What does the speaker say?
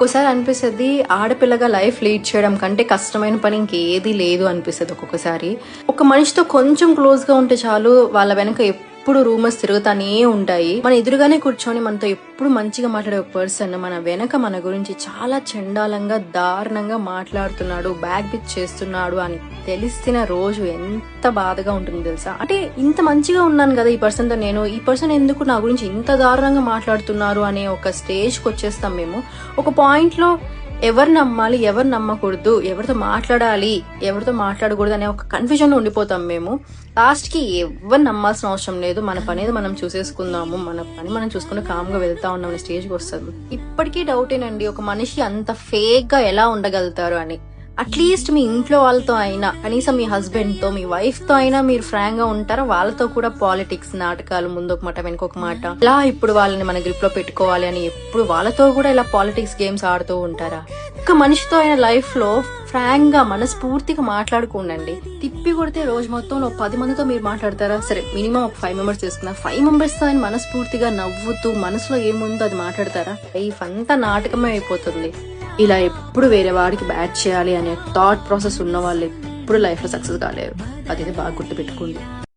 ఒక్కోసారి అనిపిస్తది ఆడపిల్లగా life lead చేయడం కంటే కష్టమైన పని ఇంకేది లేదు అనిపిస్తది ఒక్కొక్కసారి. ఒక మనిషితో కొంచెం క్లోజ్‌గా ఉంటే చాలు వాళ్ళ వెనక ఎప్పుడు రూమర్స్ తిరుగుతానే ఉంటాయి. మన ఎదురుగానే కూర్చొని మనతో ఎప్పుడు మంచిగా మాట్లాడే ఒక పర్సన్ మన వెనక మన గురించి చాలా చండాలంగా, దారుణంగా మాట్లాడుతున్నాడు, బ్యాక్ బిచ్ చేస్తున్నాడు అని తెలిసిన రోజు ఎంత బాధగా ఉంటుంది తెలుసా? అంటే ఇంత మంచిగా ఉన్నాను కదా ఈ పర్సన్‌తో నేను, ఈ పర్సన్ ఎందుకు నా గురించి ఇంత దారుణంగా మాట్లాడుతున్నారు అనే ఒక స్టేజ్‌కి వచ్చేస్తాం మేము. ఒక పాయింట్‌లో ఎవరు నమ్మాలి, ఎవరు నమ్మకూడదు, ఎవరితో మాట్లాడాలి, ఎవరితో మాట్లాడకూడదు అనే ఒక కన్ఫ్యూజన్ ఉండిపోతాం మేము. లాస్ట్ కి ఎవరు నమ్మాల్సిన అవసరం లేదు, మన పనేది మనం చూసేసుకుందాము, మన పని మనం చూసుకుని కామ్గా వెళ్తా ఉన్నాం అనే స్టేజ్కి వస్తుంది. ఇప్పటికీ డౌటేనండి ఒక మనిషి అంత ఫేక్ గా ఎలా ఉండగలుగుతారు అని. అట్లీస్ట్ మీ ఇంట్లో వాళ్ళతో అయినా, కనీసం మీ హస్బెండ్ తో, మీ వైఫ్ తో అయినా మీరు ఫ్రాంక్ గా ఉంటారా? వాళ్ళతో కూడా పాలిటిక్స్, నాటకాలు, ముందు ఒక మాట వెనుకొక మాట, ఇలా ఇప్పుడు వాళ్ళని మన గ్రిప్ లో పెట్టుకోవాలి అని ఎప్పుడు వాళ్ళతో కూడా ఇలా పాలిటిక్స్ గేమ్స్ ఆడుతూ ఉంటారా? ఒక మనిషితో అయిన లైఫ్ లో ఫ్రాంక్ గా మనస్ఫూర్తిగా మాట్లాడుకోండి. తిప్పి కొడితే రోజు మొత్తంలో 10 మందితో మీరు మాట్లాడతారా? సరే మినిమం ఒక 5 మెంబర్స్ తీసుకున్నా, 5 మెంబర్స్ తో ఆయన మనస్ఫూర్తిగా నవ్వుతూ మనసులో ఏముందో అది మాట్లాడతారా? లైఫ్ అంతా నాటకమే అయిపోతుంది. ఇలా ఎప్పుడు వేరే వాడికి బ్యాట్ చేయాలి అనే థాట్ ప్రాసెస్ ఉన్న వాళ్ళు ఎప్పుడు లైఫ్ లో సక్సెస్ కాలేరు. అది బాగా గుర్తుపెట్టుకోండి.